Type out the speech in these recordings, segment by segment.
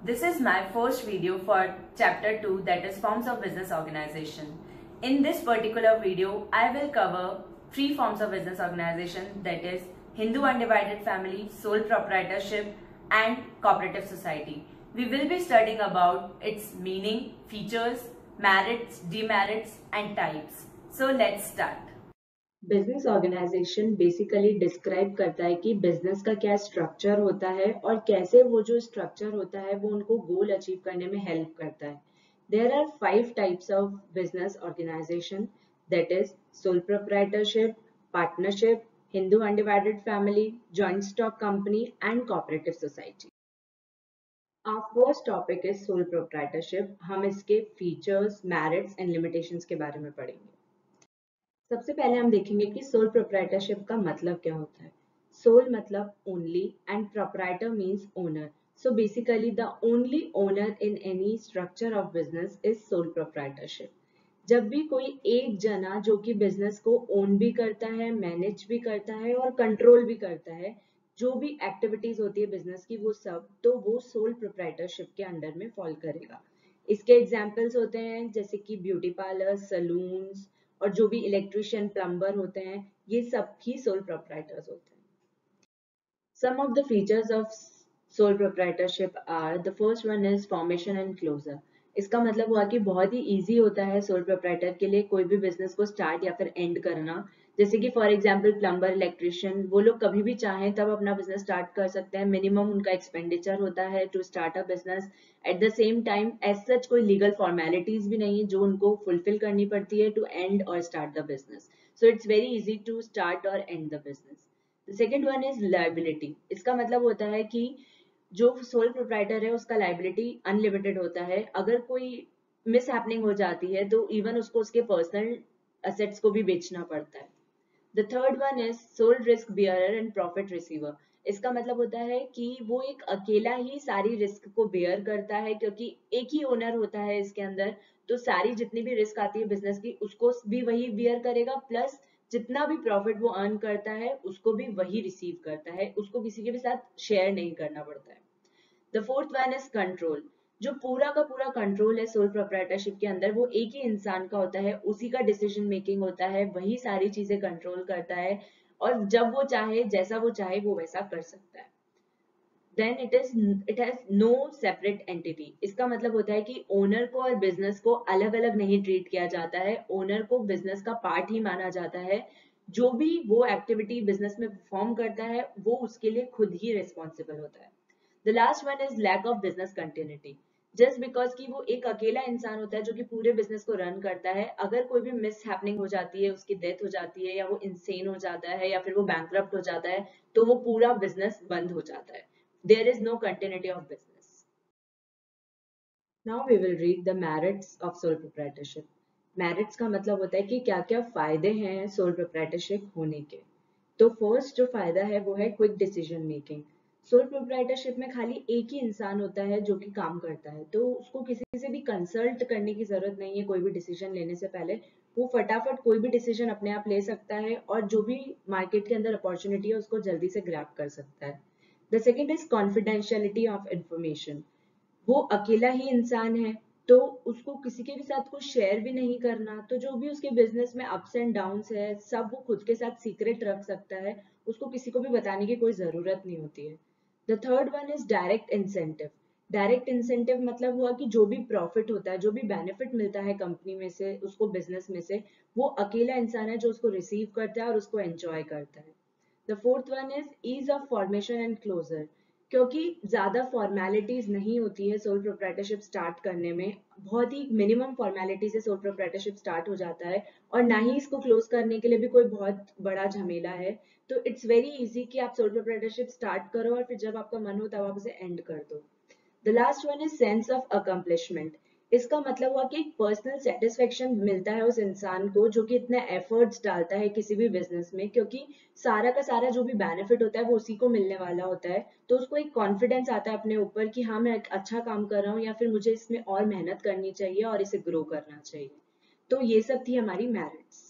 This is my first video for chapter 2, that is forms of business organization. In this particular video, I will cover 3 forms of business organization, that is Hindu undivided family, sole proprietorship and cooperative society. We will be studying about its meaning, features, merits, demerits and types. So let's start. Business organisation basically describe करता है कि business का क्या structure होता है और कैसे वो जो स्ट्रक्चर होता है वो उनको गोल अचीव करने में हेल्प करता है. There are 5 types of business organisation, that is sole proprietorship, partnership, Hindu undivided family, joint stock company and cooperative society. Our first topic is sole proprietorship. हम इसके फीचर्स, मेरिट्स एंड लिमिटेशंस के बारे में पढ़ेंगे. सबसे पहले हम देखेंगे कि सोल प्रोप्राइटरशिप का मतलब क्या होता है. सोल मतलब only and proprietor means owner. So basically the only owner in any structure of business is sole proprietorship. जब भी कोई एक जना जो कि बिजनेस को ओन भी करता है, मैनेज भी करता है और कंट्रोल भी करता है, जो भी एक्टिविटीज होती है बिजनेस की वो सब, तो वो सोल प्रोप्राइटरशिप के अंडर में फॉल करेगा. इसके एग्जांपल्स होते हैं जैसे कि ब्यूटी पार्लर, सलून्स और जो भी इलेक्ट्रिशियन, प्लम्बर होते हैं, ये सब ही सोल प्रोप्राइटर्स होते हैं. Some of the features of sole proprietorship are, the first one is formation and closure. इसका मतलब हुआ कि बहुत ही इजी होता है सोल प्रोप्राइटर के लिए कोई भी बिजनेस को स्टार्ट या फिर एंड करना. जैसे कि फॉर एग्जांपल प्लम्बर, इलेक्ट्रिशियन, वो लोग कभी भी चाहें तब अपना बिजनेस स्टार्ट कर सकते हैं. मिनिमम उनका एक्सपेंडिचर होता है to start a business. At the same time as such कोई लीगल फॉर्मेलिटीज भी नहीं है जो उनको फुलफिल करनी पड़ती है टू एंड और start the business. So it's very easy to start और end the business. Second one is liability. इसका मतलब होता है कि जो सोल प्रोप्राइटर है उसका लायबिलिटी अनलिमिटेड होता है. अगर कोई मिस हैपनिंग हो जाती है तो इवन उसको उसके पर्सनल असेट्स को भी बेचना पड़ता है. The third one is sole risk bearer and profit receiver. इसका मतलब होता है कि वो एक अकेला ही सारी रिस्क को बेयर करता है, क्योंकि एक ही ओनर होता है इसके अंदर, तो सारी जितनी भी रिस्क आती है बिजनेस की उसको भी वही बियर करेगा, प्लस जितना भी प्रॉफिट वो अर्न करता है उसको भी वही रिसीव करता है, उसको किसी के भी साथ शेयर नहीं करना पड़ता है. The fourth one is control. जो पूरा का पूरा कंट्रोल है सोल प्रोप्राइटरशिप के अंदर वो एक ही इंसान का होता है, उसी का डिसीजन मेकिंग होता है, वही सारी चीजें कंट्रोल करता है और जब वो चाहे, जैसा वो चाहे वो वैसा कर सकता है. Then it has no separate entity. इसका मतलब होता है कि ओनर को और बिजनेस को अलग अलग नहीं ट्रीट किया जाता है. ओनर को बिजनेस का पार्ट ही माना जाता है. जो भी वो एक्टिविटी बिजनेस में परफॉर्म करता है वो उसके लिए खुद ही रिस्पॉन्सिबल होता है. The last one is lack of business continuity. Just because कि वो एक अकेला इंसान होता है जो कि पूरे बिजनेस को रन करता है, अगर कोई भी मिस हैपनिंग हो जाती है, उसकी डेथ हो जाती है या वो इंसेन हो जाता है या फिर वो बैंकरप्ट हो जाता है, तो वो पूरा बिजनेस बंद हो जाता है. There is no continuity of business. Now we will read the merits of sole proprietorship. Merits का मतलब होता है कि क्या क्या फायदे हैं sole proprietorship होने के. तो फर्स्ट जो फायदा है वो है quick decision making. Sole proprietorship में खाली एक ही इंसान होता है जो कि काम करता है, तो उसको किसी से भी कंसल्ट करने की जरूरत नहीं है. कोई भी डिसीजन लेने से पहले वो फटाफट कोई भी डिसीजन अपने आप ले सकता है और जो भी मार्केट के अंदर अपॉर्चुनिटी है उसको जल्दी से ग्रैब कर सकता है. The second is confidentiality of information. वो अकेला ही इंसान है तो उसको किसी के भी साथ कुछ शेयर भी नहीं करना, तो जो भी उसके बिजनेस में अप्स एंड डाउन्स है सब वो खुद के साथ सीक्रेट रख सकता है, उसको किसी को भी बताने की कोई जरूरत नहीं होती है. The third one is direct incentive. Direct incentive मतलब हुआ कि जो भी प्रॉफिट होता है, जो भी बेनिफिट मिलता है कंपनी में से, उसको बिजनेस में से, वो अकेला इंसान है जो उसको रिसीव करता है और उसको एंजॉय करता है. The fourth one is ease of formation and closure. क्योंकि ज्यादा फॉर्मेलिटीज नहीं होती है सोल प्रोप्राइटरशिप स्टार्ट करने में, बहुत ही मिनिमम फॉर्मेलिटी से सोल प्रोप्राइटरशिप स्टार्ट हो जाता है और ना ही इसको क्लोज करने के लिए भी कोई बहुत बड़ा झमेला है. तो इट्स वेरी इजी कि आप सोल प्रोप्राइटरशिप स्टार्ट करो और फिर जब आपका मन हो तब आप उसे एंड कर दो. The last one is sense of accomplishment. इसका मतलब हुआ कि एक पर्सनल सेटिस्फेक्शन मिलता है उस इंसान को जो कि इतने एफर्ट्स डालता है किसी भी बिजनेस में, क्योंकि सारा का सारा जो भी बेनिफिट होता है वो उसी को मिलने वाला होता है. तो उसको एक कॉन्फिडेंस आता है अपने ऊपर कि हाँ मैं एक अच्छा काम कर रहा हूँ या फिर मुझे इसमें और मेहनत करनी चाहिए और इसे ग्रो करना चाहिए. तो ये सब थी हमारी मेरिट्स.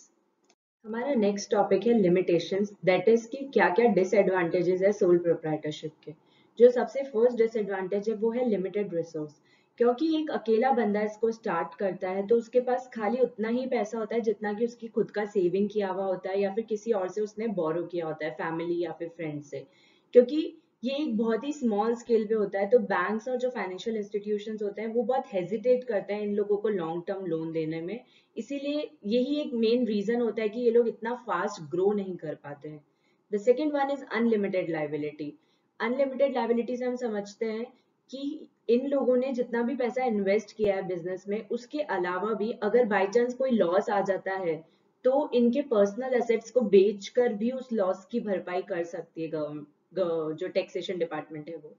हमारा नेक्स्ट टॉपिक है लिमिटेशंस, दैट इज कि क्या क्या डिसएडवांटेजेस है सोल प्रोप्राइटरशिप के. जो सबसे फर्स्ट डिसएडवांटेज है वो है लिमिटेड रिसोर्स। क्योंकि एक अकेला बंदा इसको स्टार्ट करता है तो उसके पास खाली उतना ही पैसा होता है जितना कि उसकी खुद का सेविंग किया हुआ होता है या फिर किसी और से उसने बोरो किया होता है, फैमिली या फिर फ्रेंड से। क्योंकि ये एक बहुत ही स्मॉल स्केल पे होता है तो बैंक्स और जो फाइनेंशियल इंस्टीट्यूशंस होते हैं वो बहुत हेजिटेट करते हैं इन लोगों को लॉन्ग टर्म लोन देने में। इसीलिए यही एक मेन रीजन होता है कि ये लोग इतना फास्ट ग्रो नहीं कर पाते हैं। The second one is unlimited liability. Unlimited liability से हम समझते हैं कि इन लोगों ने जितना भी पैसा इन्वेस्ट किया है बिजनेस में उसके अलावा भी अगर बाई चांस कोई लॉस आ जाता है तो इनके पर्सनल एसेट्स को बेचकर भी उस लॉस की भरपाई कर सकती है जो टैक्सेशन डिपार्टमेंट है वो।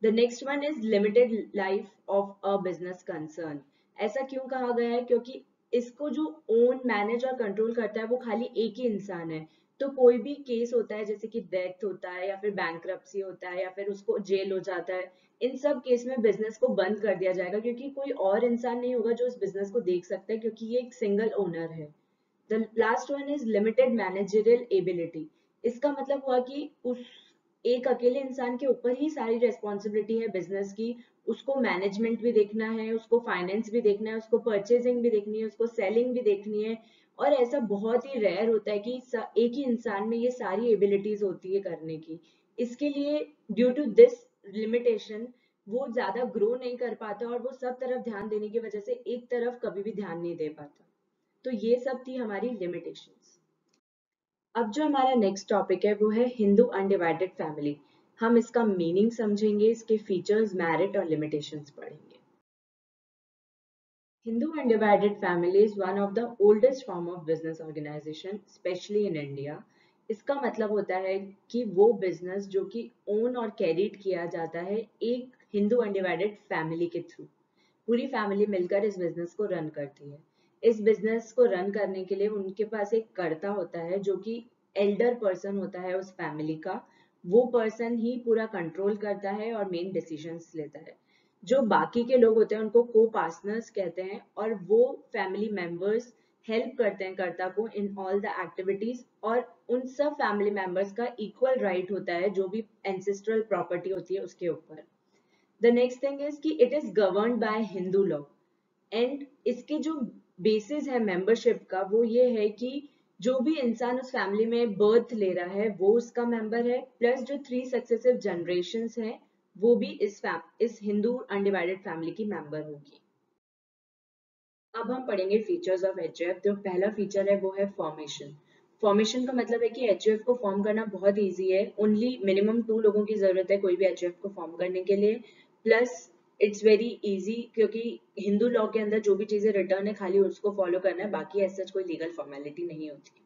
The next one is limited life of a business concern. ऐसा क्यों कहा गया है? क्योंकि इसको जो ओन मैनेज और कंट्रोल करता है वो खाली एक ही इंसान है। तो कोई भी केस होता है जैसे कि डेथ होता है या फिर बैंक्रप्सी होता है या फिर उसको जेल हो जाता है, इन सब केस में बिजनेस को बंद कर दिया जाएगा क्योंकि कोई और इंसान नहीं होगा जो इस बिजनेस को देख सकता है क्योंकि ये एक सिंगल ओनर है। The last one is limited managerial ability. इसका मतलब हुआ कि उस एक अकेले इंसान के ऊपर ही सारी रेस्पॉन्सिबिलिटी है बिजनेस की। उसको मैनेजमेंट भी देखना है, उसको फाइनेंस भी देखना है, उसको परचेजिंग भी देखनी है, उसको सेलिंग भी देखनी है। और ऐसा बहुत ही रेयर होता है कि एक ही इंसान में ये सारी एबिलिटीज होती है करने की। इसके लिए ड्यू टू दिस लिमिटेशन वो ज्यादा ग्रो नहीं कर पाता और वो सब तरफ ध्यान देने की वजह से एक तरफ कभी भी ध्यान नहीं दे पाता। तो ये सब थी हमारी लिमिटेशंस। अब जो हमारा नेक्स्ट टॉपिक है वो है हिंदू अनडिवाइडेड फैमिली। हम इसका मीनिंग समझेंगे, इसके फीचर्स, मेरिट और लिमिटेशंस पढ़ेंगे। Hindu Undivided Family is one of the oldest form of business organization, especially in India. इसका मतलब होता है कि वो बिजनेस जो कि ओन और कैरिड किया जाता है एक हिंदू अनडिवाइडेड फैमिली के थ्रू। पूरी फैमिली मिलकर इस बिजनेस को रन करती है। इस बिजनेस को रन करने के लिए उनके पास एक कर्ता होता है जो कि एल्डर पर्सन होता है उस फैमिली का। वो पर्सन ही पूरा कंट्रोल करता है और मेन डिसीजंस लेता है। जो बाकी के लोग होते हैं उनको को पार्टनर्स कहते हैं और वो फैमिली मेंबर्स हेल्प करते हैं कर्ता को इन ऑल द एक्टिविटीज। और उन सब फैमिली मेंबर्स का इक्वल राइट होता है जो भी एंसेस्ट्रल प्रॉपर्टी होती है उसके ऊपर। द नेक्स्ट थिंग इज कि it is governed bye Hindu law. And इसके जो बेसिस है मेंबरशिप का वो ये है कि जो भी इंसान उस फैमिली में बर्थ ले रहा है वो उसका मेंबर है, प्लस जो 3 सक्सेसिव जनरेशंस हैं वो भी इस हिंदू अनडिवाइडेड फैमिली की मेंबर होगी। अब हम पढ़ेंगे फीचर्स ऑफ एचयूएफ। जो पहला फीचर है वो है फॉर्मेशन। फॉर्मेशन का मतलब है कि एचयूएफ को फॉर्म करना बहुत इजी है। ओनली मिनिमम 2 लोगों की जरूरत है कोई भी एचयूएफ को फॉर्म करने के लिए। प्लस इट्स वेरी इजी क्योंकि हिंदू लॉ के अंदर जो भी चीजें रिटर्न है खाली उसको फॉलो करना है, बाकी ऐसा कोई लीगल फॉर्मेलिटी नहीं होती।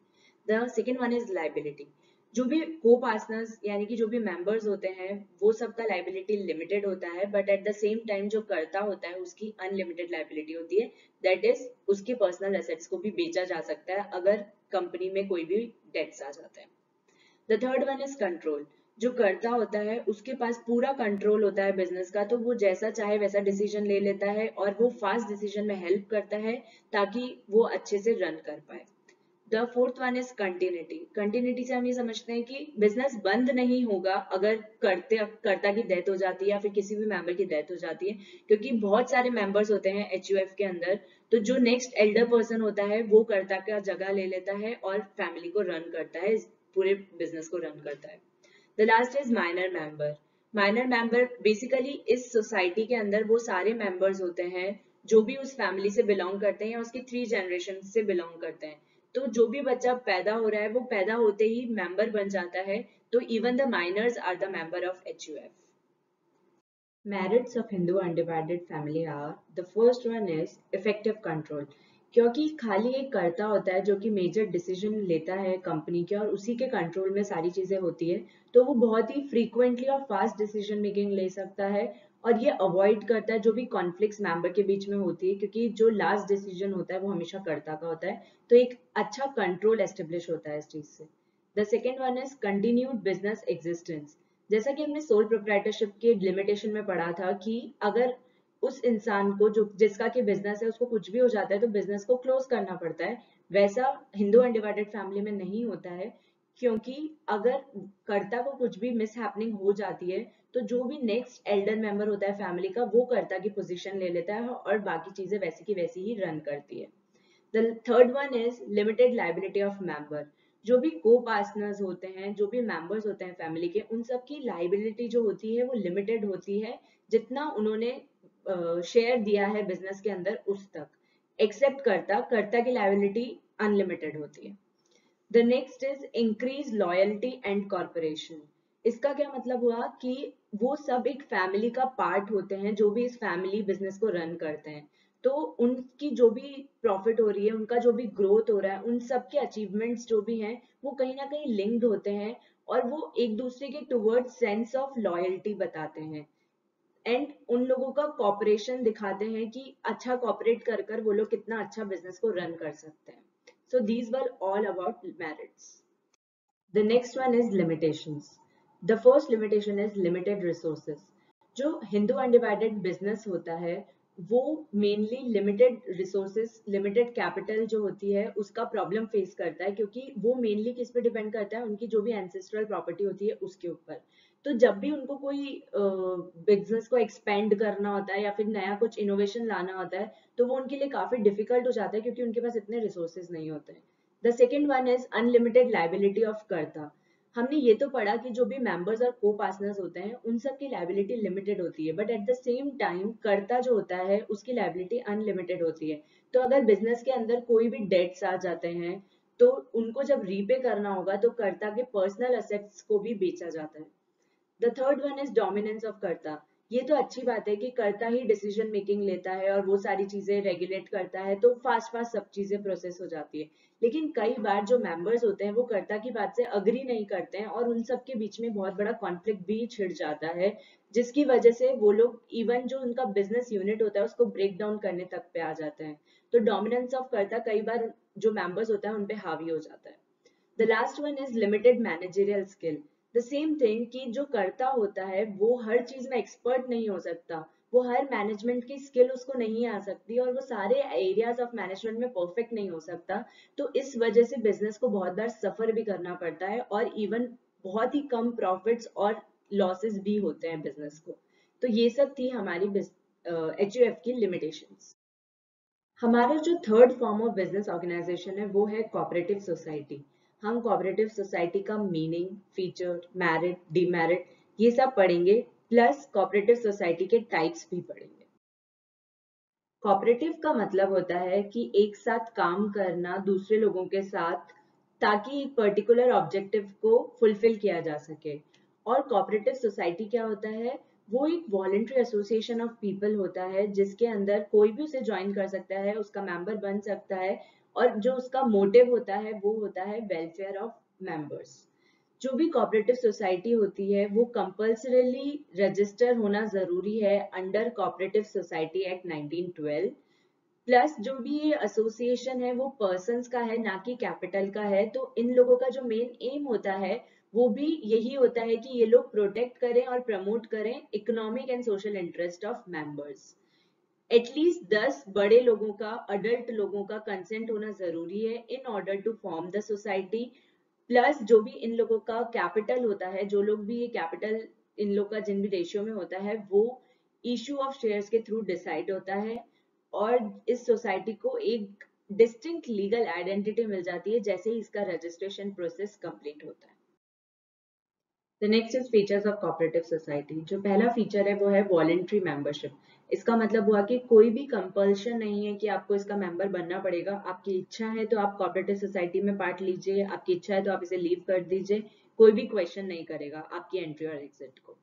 The second one is liability. जो भी को पार्टनर्स यानी कि जो भी मेंबर्स होते हैं वो सबका लाइबिलिटी लिमिटेड होता है, but at the same time जो कर्ता होता है उसकी अनलिमिटेड लाइबिलिटी होती है। दैट इज उसके पर्सनल एसेट्स को भी बेचा जा सकता है अगर कंपनी में कोई भी डेट्स आ जाता है। The third one is control. जो कर्ता होता है उसके पास पूरा कंट्रोल होता है बिजनेस का, तो वो जैसा चाहे वैसा डिसीजन ले लेता है और वो फास्ट डिसीजन में हेल्प करता है ताकि वो अच्छे से रन कर पाए। The fourth one is continuity. Continuity से हम ये समझते हैं कि बिजनेस बंद नहीं होगा अगर कर्ता की डेथ हो जाती है या फिर किसी भी मेंबर की डेथ हो जाती है, क्योंकि बहुत सारे मेंबर्स होते हैं एचयूएफ के अंदर। तो जो नेक्स्ट एल्डर पर्सन होता है वो कर्ता का जगह ले लेता है और फैमिली को रन करता है, इस पूरे बिजनेस को रन करता है। The last is minor member. Minor member basically इस सोसाइटी के अंदर वो सारे मेंबर्स होते हैं जो भी उस फैमिली से बिलोंग करते हैं या उसकी 3 जनरेशन से बिलोंग करते हैं। तो जो भी बच्चा पैदा हो रहा है वो पैदा होते ही मेंबर बन जाता है। तो even the minors are the member of HUF. Merits of Hindu undivided family are, the first one is effective control। क्योंकि खाली एक कर्ता होता है जो कि मेजर डिसीजन लेता है कंपनी के और उसी के कंट्रोल में सारी चीजें होती है, तो वो बहुत ही फ्रीक्वेंटली और फास्ट डिसीजन मेकिंग ले सकता है। और ये अवॉइड करता है जो भी कॉन्फ्लिक्ट्स मेंबर के बीच में होती है, क्योंकि जो लास्ट डिसीजन होता है वो हमेशा कर्ता का होता है। तो एक अच्छा कंट्रोल एस्टेब्लिश होता है इस चीज से। The second one is continued business existence. जैसा कि हमने सोल प्रोप्राइटरशिप के लिमिटेशन में पढ़ा था कि अगर उस इंसान को जो जिसका कि बिजनेस है उसको कुछ भी हो जाता है तो बिजनेस को क्लोज करना पड़ता है, वैसा हिंदू अनडिवाइडेड फैमिली में नहीं होता है। क्योंकि अगर कर्ता को कुछ भी मिस हैपनिंग हो जाती है तो जो भी नेक्स्ट एल्डर मेंबर होता है फैमिली का वो कर्ता की पोजीशन ले लेता है और बाकी चीजें वैसी की वैसी ही रन करती है। The third one is limited liability of member. जो भी को पार्टनर्स होते हैं, जो भी मेंबर्स होते हैं फैमिली के, उन सब की लाइबिलिटी जो होती है वो लिमिटेड होती है, जितना उन्होंने शेयर दिया है बिजनेस के अंदर उस तक। एक्सेप्ट कर्ता की लाइबिलिटी अनलिमिटेड होती है। The next is increase loyalty and corporation. इसका क्या मतलब हुआ कि वो सब एक फैमिली का पार्ट होते हैं, जो भी इस फैमिली बिजनेस को रन करते हैं। तो उनकी जो भी प्रॉफिट हो रही है, उनका जो भी ग्रोथ हो रहा है, उन सब के अचीवमेंट्स जो भी हैं वो कहीं ना कहीं लिंक्ड होते हैं और वो एक दूसरे के टुवर्ड सेंस ऑफ लॉयल्टी बताते हैं एंड उन लोगों का कॉपरेशन दिखाते हैं कि अच्छा कॉपरेट कर कर वो लोग कितना अच्छा बिजनेस को रन कर सकते हैं। So these were all about merits. The next one is limitations. The first limitation is limited resources. जो हिंदू अनडिवाइडेड बिजनेस होता है वो mainly limited resources, limited capital जो होती है उसका प्रॉब्लम फेस करता है, क्योंकि वो मेनली किस पे डिपेंड करता है, उनकी जो भी एंसेस्ट्रल प्रॉपर्टी होती है उसके ऊपर। तो जब भी उनको कोई बिजनेस को एक्सपेंड करना होता है या फिर नया कुछ इनोवेशन लाना होता है तो वो उनके लिए काफी डिफिकल्ट हो जाता है, क्योंकि उनके पास इतने रिसोर्सेज नहीं होते हैं। The second one is unlimited liability of कर्ता। हमने ये तो पढ़ा कि जो भी मेंबर्स और को पार्टनर्स होते हैं उन सब की लाइबिलिटी लिमिटेड होती है, but at the same time कर्ता जो होता है उसकी लाइबिलिटी अनलिमिटेड होती है। तो अगर बिजनेस के अंदर कोई भी डेट्स आ जाते हैं तो उनको जब रीपे करना होगा तो कर्ता के पर्सनल असेट्स को भी बेचा जाता है। The third one is dominance of कर्ता। ये तो अच्छी बात है कि कर्ता ही डिसीजन मेकिंग लेता है और वो सारी चीजें रेगुलेट करता है, तो फास्ट फास्ट सब चीजें प्रोसेस हो जाती है। लेकिन कई बार जो मेंबर्स होते हैं वो कर्ता की बात से अग्री नहीं करते हैं और उन सब के बीच में बहुत बड़ा कॉन्फ्लिक्ट भी छिड़ जाता है, जिसकी वजह से वो लोग इवन जो उनका बिजनेस यूनिट होता है उसको ब्रेक डाउन करने तक पे आ जाते हैं। तो डोमिनेंस ऑफ कर्ता कई बार जो मेंबर्स होता है उनपे हावी हो जाता है। The last one is limited managerial skill. The same thing कि जो कर्ता होता है वो हर चीज में एक्सपर्ट नहीं हो सकता, वो हर मैनेजमेंट की स्किल उसको नहीं आ सकती और वो सारे एरियाज ऑफ मैनेजमेंट में परफेक्ट नहीं हो सकता। तो इस वजह से बिजनेस को बहुत बार सफर भी करना पड़ता है और इवन बहुत ही कम प्रॉफिट्स और लॉसेस भी होते हैं बिजनेस को। तो ये सब थी हमारी HUF की लिमिटेशंस। हमारा जो third form of business organisation है वो है कोऑपरेटिव सोसाइटी। हम कोऑपरेटिव सोसाइटी का मीनिंग, फीचर, मेरिट, डीमेरिट ये सब पढ़ेंगे, प्लस कोऑपरेटिव सोसाइटी के टाइप्स भी पढ़ेंगे। कोऑपरेटिव का मतलब होता है कि एक साथ काम करना दूसरे लोगों के साथ ताकि एक पर्टिकुलर ऑब्जेक्टिव को फुलफिल किया जा सके। और कोऑपरेटिव सोसाइटी क्या होता है, वो एक वॉलंटरी एसोसिएशन ऑफ पीपल होता है जिसके अंदर कोई भी उसे ज्वाइन कर सकता है, उसका मेंबर बन सकता है और जो उसका मोटिव होता है वो होता है वेलफेयर ऑफ मेंबर्स। जो भी कोऑपरेटिव सोसाइटी होती है वो कंपल्सरीली रजिस्टर होना जरूरी है under cooperative society act 1912। Plus जो भी ये एसोसिएशन है वो पर्संस का है ना कि कैपिटल का है। तो इन लोगों का जो मेन एम होता है वो भी यही होता है कि ये लोग प्रोटेक्ट करें और प्रमोट करें economic and social interest of members. At least 10 बड़े लोगों का, अडल्ट लोगों का कंसेंट होना जरूरी है in order to form the society. Plus जो भी इन लोगों का कैपिटल होता है, जो लोग भी ये कैपिटल इन लोग का जिन भी रेशियो में होता है वो इशू ऑफ शेयर्स के थ्रू डिसाइड होता है और इस सोसाइटी को एक डिस्टिंक्ट लीगल आइडेंटिटी मिल जाती है जैसे ही इसका रजिस्ट्रेशन प्रोसेस कंप्लीट होता है। The next is features of cooperative society. जो पहला फीचर है वो है वॉलंटरी मेंबरशिप। इसका मतलब हुआ कि कोई भी कंपल्शन नहीं है कि आपको इसका मेंबर बनना पड़ेगा। आपकी इच्छा है तो आप कोऑपरेटिव सोसाइटी में पार्ट लीजिए, आपकी इच्छा है तो आप इसे लीव कर दीजिए, कोई भी क्वेश्चन नहीं करेगा आपकी एंट्री और एग्जिट को।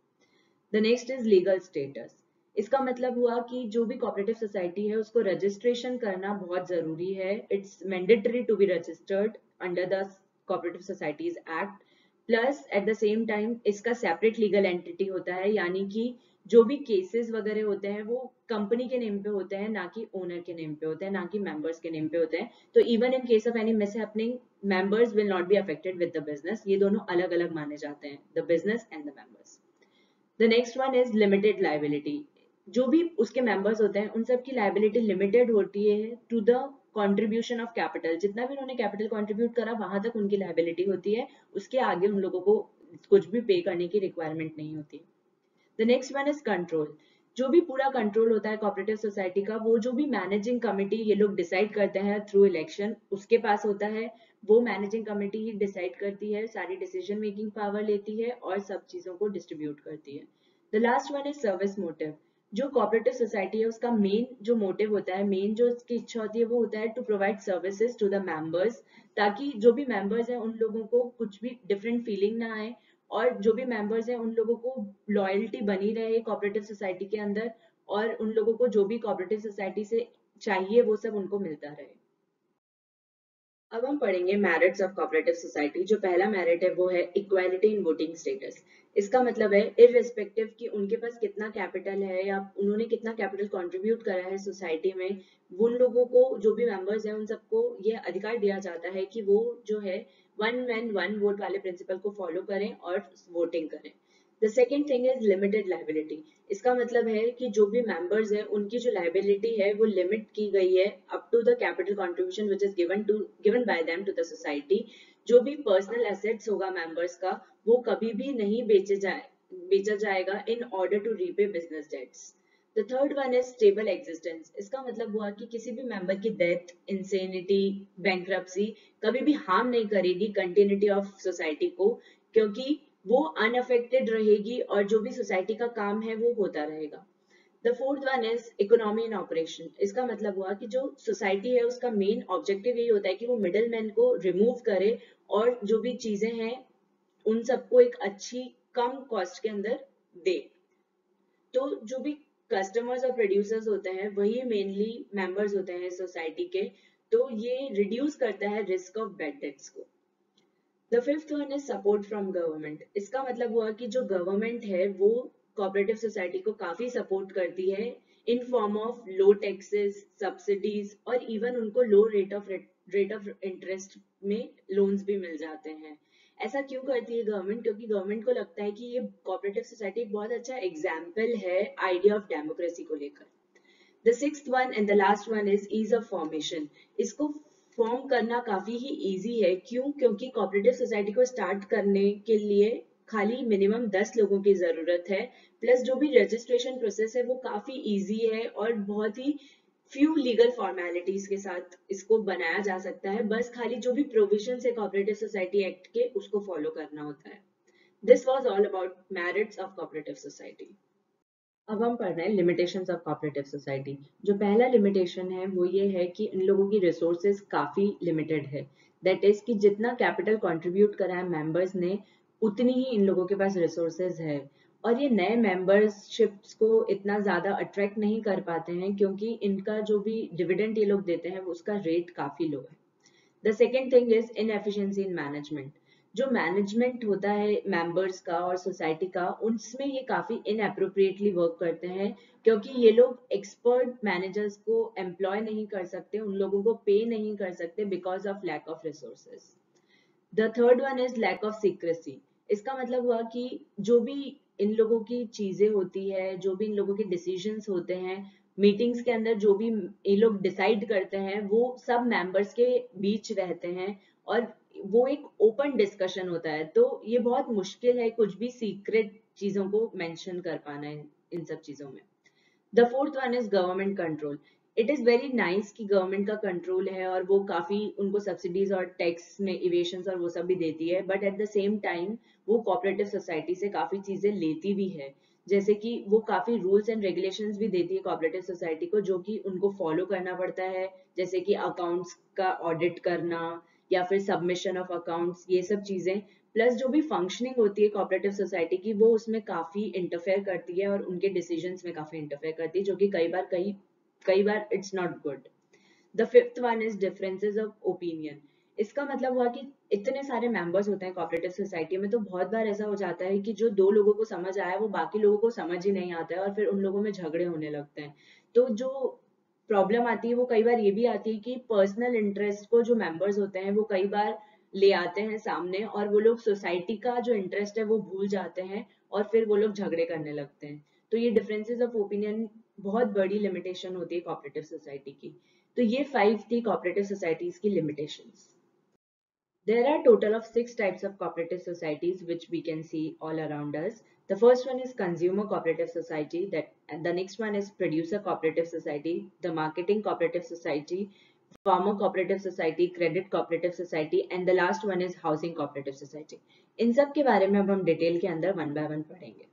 The next is legal status. इसका मतलब हुआ कि जो भी कोऑपरेटिव सोसाइटी है उसको रजिस्ट्रेशन करना बहुत जरूरी है। It's mandatory to be registered under the cooperative societies act. Plus at the same time इसका सेपरेट लीगल एंटिटी होता है, यानी कि जो भी केसेस वगैरह होते हैं वो कंपनी के नेम पे होते हैं, ना कि ओनर के नेम पे होते हैं, ना कि मेंबर्स के नेम पे होते हैं। तो even in case of any mishappening members will not be affected with the business. ये दोनों अलग अलग माने जाते हैं, the business and the members. The next one is limited liability. जो भी उसके मेंबर्स होते हैं उन सब की लाइबिलिटी लिमिटेड होती है to the contribution of capital, जितना भी उन्होंने कैपिटल कंट्रीब्यूट करा वहां तक उनकी लायबिलिटी होती है, उसके आगे उन लोगों को कुछ भी पे करने की रिक्वायरमेंट नहीं होती। The next one is control. जो भी पूरा कंट्रोल होता है कोऑपरेटिव सोसाइटी का, वो जो भी मैनेजिंग कमिटी ये लोग डिसाइड करते हैं थ्रू इलेक्शन, उसके पास होता है। वो मैनेजिंग कमिटी ही डिसाइड करती है, सारी डिसीजन मेकिंग पावर लेती है और सब चीजों को डिस्ट्रीब्यूट करती है। The last one is service motive. जो कोऑपरेटिव सोसाइटी है उसका मेन जो मोटिव होता है, मेन जो उसकी इच्छा होती है वो होता है to provide services to the members, ताकि जो भी मेंबर्स हैं उन लोगों को कुछ भी डिफरेंट फीलिंग ना आए, और जो भी मेंबर्स हैं उन लोगों को लॉयल्टी बनी रहे कोऑपरेटिव सोसाइटी के अंदर, और उन लोगों को जो भी कोऑपरेटिव सोसाइटी से चाहिए वो सब उनको मिलता रहे। अब हम पढ़ेंगे मेरिट्स ऑफ कोऑपरेटिव सोसाइटी। जो पहला मेरिट है वो है इक्वालिटी इन वोटिंग स्टेटस। इसका मतलब है इररिस्पेक्टिव कि उनके पास कितना कैपिटल है या उन्होंने कितना कैपिटल कंट्रीब्यूट करा है सोसाइटी में, उन लोगों को जो भी मेंबर्स हैं उन सबको ये अधिकार दिया जाता है कि वो जो है वन मैन वन वोट वाले प्रिंसिपल को फॉलो करें और वोटिंग करें। The second thing is limited liability. इसका मतलब है कि जो भी मेंबर्स हैं उनकी जो लाइबिलिटी है वो लिमिट की गई है up to the capital contribution which is given by them to the society. जो भी पर्सनल एसेट्स होगा मेंबर्स का वो कभी भी नहीं बेचा जाएगा in order to repay business debts. The third one is stable existence. इसका मतलब हुआ कि किसी भी मेंबर की डेथ, इंसेनिटी, बैंक्रप्सी कभी भी हार्म नहीं करेगी कंटिन्यूटी ऑफ सोसाइटी को, क्योंकि वो अनअफेक्टेड रहेगी और जो भी सोसाइटी का काम है वो होता रहेगा। The fourth one is economy in operation. इसका मतलब हुआ कि जो सोसाइटी है उसका मेन ऑब्जेक्टिव यही होता है कि वो मिडिल मैन को रिमूव करे और जो भी चीजें हैं उन सबको एक अच्छी कम कॉस्ट के अंदर दे। तो जो भी कस्टमर्स और प्रोड्यूसर्स होते हैं वही मेनली मेंबर्स होते हैं सोसाइटी के, तो ये रिड्यूस करता है रिस्क ऑफ बैड डेट्स को। The fifth one is support from government. इसका मतलब हुआ कि जो गवर्नमेंट है वो कोऑपरेटिव सोसाइटी को काफी सपोर्ट करती है in form of low taxes, subsidies और इवन उनको लो रेट ऑफ इंटरेस्ट में लोन्स भी मिल जाते हैं। ऐसा क्यों करती है गवर्नमेंट? क्योंकि गवर्नमेंट को लगता है कि ये कोऑपरेटिव सोसाइटी एक बहुत अच्छा एग्जाम्पल है आइडिया ऑफ डेमोक्रेसी को लेकर। The sixth one and the last one is ease of formation. इसको फॉर्म करना काफी ही इजी है। क्यों? क्योंकि कोऑपरेटिव सोसाइटी को स्टार्ट करने के लिए खाली मिनिमम 10 लोगों की जरूरत है, प्लस जो भी रजिस्ट्रेशन प्रोसेस है वो काफी इजी है और बहुत ही फ्यू लीगल फॉर्मेलिटीज के साथ इसको बनाया जा सकता है। बस खाली जो भी प्रोविजंस है कोऑपरेटिव सोसाइटी एक्ट के उसको फॉलो करना होता है। This was all about merits of cooperative society. अब हम पढ़ रहे हैं लिमिटेशंस ऑफ कोऑपरेटिव सोसाइटी। जो पहला लिमिटेशन है वो ये है कि इन लोगों की रिसोर्सेज काफी लिमिटेड है। दैट इज कि जितना कैपिटल कंट्रीब्यूट करा है मेंबर्स ने उतनी ही इन लोगों के पास रिसोर्सेज है, और ये नए मेंबरशिप्स को इतना ज्यादा अट्रैक्ट नहीं कर पाते हैं क्योंकि इनका जो भी डिविडेंड ये लोग देते हैं उसका रेट काफी लो है। The second thing is inefficiency in management. जो मैनेजमेंट होता है मेंबर्स का और सोसाइटी का, उसमें ये काफी इनअप्रोप्रिएटली वर्क करते हैं क्योंकि ये लोग एक्सपर्ट मैनेजर्स को एम्प्लॉय नहीं कर सकते, उन लोगों को पे नहीं कर सकते because of lack of resources. The third one is lack of secrecy. इसका मतलब हुआ कि जो भी इन लोगों की चीजें होती है, जो भी इन लोगों के डिसीजंस होते हैं मीटिंग्स के अंदर, जो भी ये लोग डिसाइड करते हैं वो सब मेंबर्स के बीच रहते हैं और वो एक ओपन डिस्कशन होता है। तो ये बहुत मुश्किल है कुछ भी सीक्रेट चीजों को मेंशन कर पाना इन सब चीजों में। The fourth one is government control. It is very nice कि गवर्नमेंट का कंट्रोल है और वो काफी उनको सब्सिडीज और टैक्स में इवेशन और वो सब भी देती है, but at the same time वो कोऑपरेटिव सोसाइटी से काफी चीजें लेती भी है। जैसे कि वो काफी रूल्स एंड रेगुलेशंस भी देती है कोऑपरेटिव सोसाइटी को जो कि उनको फॉलो करना पड़ता है, जैसे कि अकाउंट्स का ऑडिट करना या फिर सबमिशन ऑफ अकाउंट्स, ये सब चीजें। प्लस जो भी फंक्शनिंग होती है कोऑपरेटिव सोसाइटी की वो उसमें काफी इंटरफेयर करती है और उनके डिसीजंस में काफी इंटरफेयर करती है, जो कि कई बार it's not good. The fifth one is differences of opinion. इसका मतलब हुआ कि इतने सारे मेंबर्स होते हैं कोऑपरेटिव सोसाइटी में, तो बहुत बार ऐसा हो जाता है कि जो दो लोगों को समझ आया वो बाकी लोगों को समझ ही नहीं आता है और फिर उन लोगों में झगड़े होने लगते हैं। तो जो प्रॉब्लम आती है वो कई बार ये भी आती है कि पर्सनल इंटरेस्ट को जो मेंबर्स होते हैं वो कई बार ले आते हैं सामने और वो लोग सोसाइटी का जो इंटरेस्ट है वो भूल जाते हैं और फिर वो लोग झगड़े करने लगते हैं। तो ये डिफरेंसेस ऑफ ओपिनियन बहुत बड़ी लिमिटेशन होती है कोऑपरेटिव सोसाइटी की। तो ये 5 थी कोऑपरेटिव सोसाइटीज की limitations. There are total of 6 types of cooperative societies which we can see all around us. The first one is consumer cooperative society, and the next one is producer cooperative society, the marketing cooperative society, farmer cooperative society, credit cooperative society, and the last one is housing cooperative society. इन सब के बारे में अब हम detail के अंदर one by one पढ़ेंगे।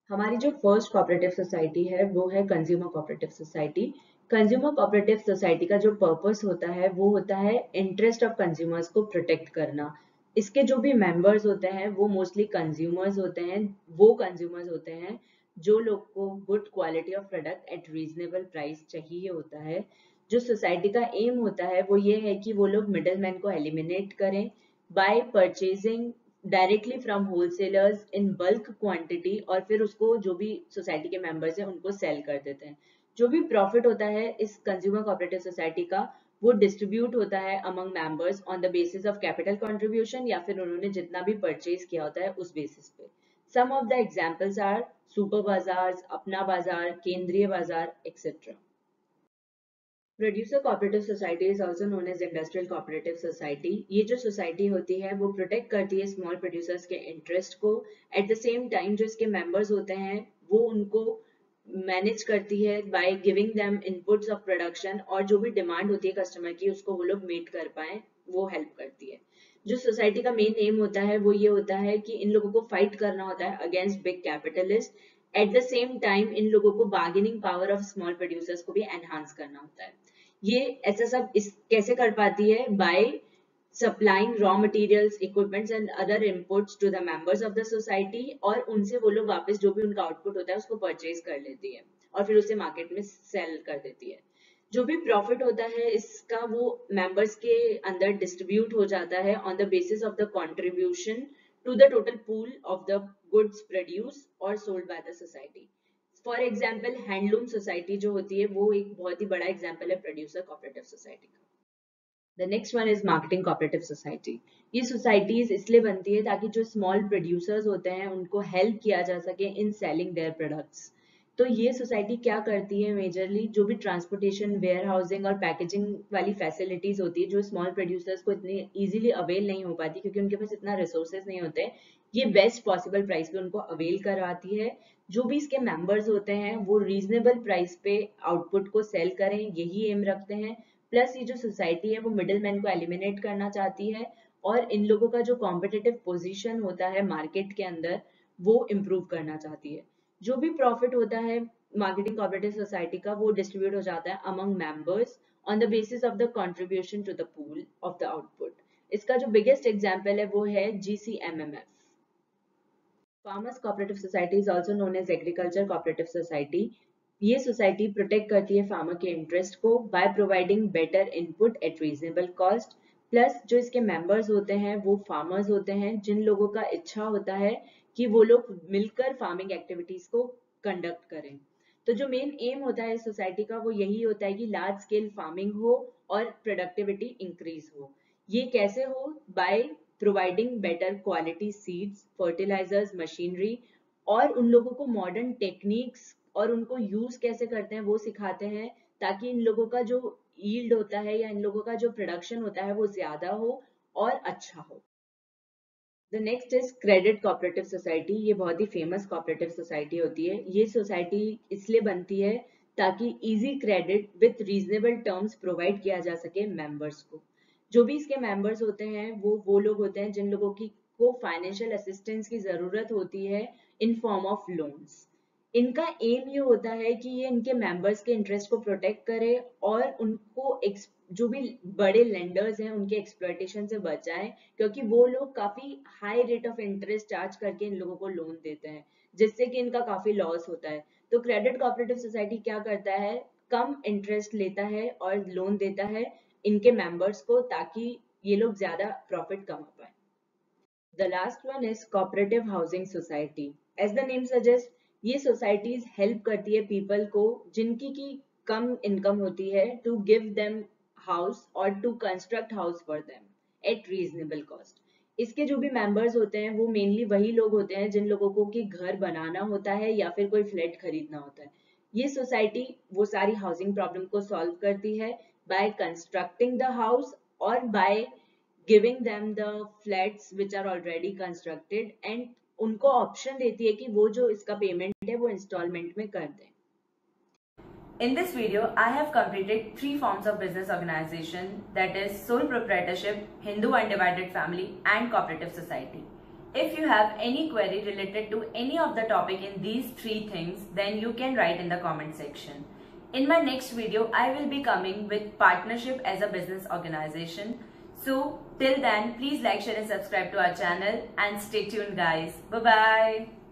हमारी जो फर्स्ट कोऑपरेटिव सोसाइटी है वो है consumer cooperative society. Consumer cooperative society का जो पर्पस होता है वो होता है इंटरेस्ट ऑफ कंज्यूमर्स को प्रोटेक्ट करना। इसके जो भी मेंबर्स होते हैं वो मोस्टली कंज्यूमर्स होते हैं, वो कंज्यूमर्स होते हैं जो लोग को good quality of product at reasonable price चाहिए होता है। जो सोसाइटी का एम होता है वो ये है कि वो लोग मिडल मैन को एलिमिनेट करें bye purchasing directly from wholesalers in bulk quantity, और फिर उसको जो भी सोसाइटी के मेंबर्स हैं उनको सेल कर देते हैं। जो भी प्रॉफिट होता है इस कंज्यूमर कोऑपरेटिव सोसाइटी का वो डिस्ट्रीब्यूट होता है among members on the basis of capital contribution, या फिर उन्होंने जितना भी परचेज किया होता है उस बेसिस पे। Some of the examples are super Bazar, Apna Bazar, Kendriya Bazar etcetera. Producer cooperative society is also known as industrial cooperative society. ये जो सोसाइटी होती है वो प्रोटेक्ट करती है स्मॉल प्रोड्यूसर्स के इंटरेस्ट को। एट द सेम टाइम जो इसके मेंबर्स होते हैं वो उनको मैनेज करती है bye giving them inputs of production, और जो भी डिमांड होती है कस्टमर की उसको वो लोग मीट कर पाए वो हेल्प करती है। जो सोसाइटी का मेन एम होता है वो ये होता है कि इन लोगों को फाइट करना होता है against big capitalist. Eight the same time in लोगों को bargaining power of small producers को भी एनहांस करना होता है। ये ऐसा सब इस कैसे कर पाती है? By supplying raw materials, equipments and other inputs to the members of the society, और उनसे वो लोग वापस जो भी उनका आउटपुट होता है उसको परचेज कर लेती है और फिर उसे मार्केट में सेल कर देती है। जो भी प्रॉफिट होता है इसका वो मेंबर्स के अंदर डिस्ट्रीब्यूट हो जाता है on the basis of the contribution to the total pool of the goods produce और sold by the society. For example handloom society जो होती है वो एक बहुत ही बड़ा एग्जाम्पल है प्रोड्यूसर कोऑपरेटिव सोसाइटी का। The next one is marketing cooperative society. ये सोसाइटीज इसलिए बनती है ताकि जो स्मॉल प्रोड्यूसर्स होते हैं उनको हेल्प किया जा सके इन सेलिंग देयर प्रोडक्ट्स। तो ये सोसाइटी क्या करती है? मेजरली जो भी ट्रांसपोर्टेशन, वेयर हाउसिंग और पैकेजिंग वाली फैसिलिटीज होती है जो स्मॉल प्रोड्यूसर्स को इतनी इजीली अवेल नहीं हो पाती क्योंकि उनके पास इतना रिसोर्सेज नहीं होते, ये बेस्ट पॉसिबल प्राइस पे उनको अवेल करवाती है। जो भी इसके मेंबर्स होते हैं वो रीजनेबल प्राइस पे आउटपुट को सेल करें, यही एम रखते हैं। प्लस ये जो सोसाइटी है वो मिडिल मैन को एलिमिनेट करना चाहती है और इन लोगों का जो कॉम्पिटिटिव पोजीशन होता है मार्केट के अंदर वो इम्प्रूव करना चाहती है। जो भी प्रॉफिट होता है मार्केटिंग कोऑपरेटिव सोसाइटी का वो डिस्ट्रीब्यूट हो जाता है among members on the basis of the contribution to the pool of the output. इसका जो बिगेस्ट एग्जांपल है वो है GCMMF। Farmers cooperative society is also known as agriculture cooperative society. ये सोसाइटी प्रोटेक्ट करती है फार्मर के इंटरेस्ट को by providing better input at reasonable cost. Plus जो इसके मेंबर्स होते हैं वो फार्मर्स होते हैं जिन लोगों का इच्छा होता है कि वो लोग मिलकर फार्मिंग एक्टिविटीज को कंडक्ट करें। तो जो मेन एम होता है इस सोसाइटी का वो यही होता है कि लार्ज स्केल फार्मिंग हो और प्रोडक्टिविटी इंक्रीज हो। ये कैसे हो? By providing better quality seeds, fertilisers, machinery, और उन लोगों को मॉडर्न टेक्निक्स और उनको यूज कैसे करते हैं वो सिखाते हैं ताकि इन लोगों का जो यील्ड होता है या इन लोगों का जो प्रोडक्शन होता है वो ज्यादा हो और अच्छा हो। The next is credit cooperative society. ये बहुत ही फेमस कोऑपरेटिव सोसाइटी होती है। ये सोसाइटी इसलिए बनती है ताकि easy credit with reasonable terms provide किया जा सके मेंबर्स को। जो भी इसके मेंबर्स होते हैं वो लोग होते हैं जिन लोगों की को फाइनेंशियल असिस्टेंस की जरूरत होती है इन फॉर्म ऑफ लोन्स। इनका एम ये होता है कि ये इनके मेंबर्स के इंटरेस्ट को प्रोटेक्ट करे और उनको जो भी बड़े लेंडर्स हैं उनके एक्सप्लॉयटेशन से बचाएं, क्योंकि वो लोग काफी high rate of interest charge करके इन लोगों को लोन देते हैं जिससे कि इनका काफी लॉस होता है। तो क्रेडिट कोऑपरेटिव सोसाइटी क्या करता है? कम इंटरेस्ट लेता है और लोन देता है इनके मेंबर्स को ताकि ये लोग ज्यादा प्रॉफिट कमा पाए। The last one is cooperative housing society. As the name suggests, ये सोसाइटीज हेल्प करती है पीपल को जिनकी की कम इनकम होती है टू गिव देम हाउस और to construct house for them at reasonable cost. इसके जो भी मेंबर्स होते हैं वो मेनली वही लोग होते हैं जिन लोगों को कि घर बनाना होता है या फिर कोई फ्लैट खरीदना होता है। ये सोसाइटी वो सारी हाउसिंग प्रॉब्लम को सॉल्व करती है बाय कंस्ट्रक्टिंग द हाउस और by giving them the flats which are already constructed, and उनको ऑप्शन देती है कि वो जो इसका पेमेंट है वो इंस्टॉलमेंट में कर दें। In this video, I have completed 3 forms of business organization, that is sole proprietorship, Hindu undivided family and cooperative society. If you have any query related to any of the topic in these 3 things, then you can write in the comment section. In my next video, I will be coming with partnership as a business organization. So till then, please like, share and subscribe to our channel and stay tuned guys. Bye bye.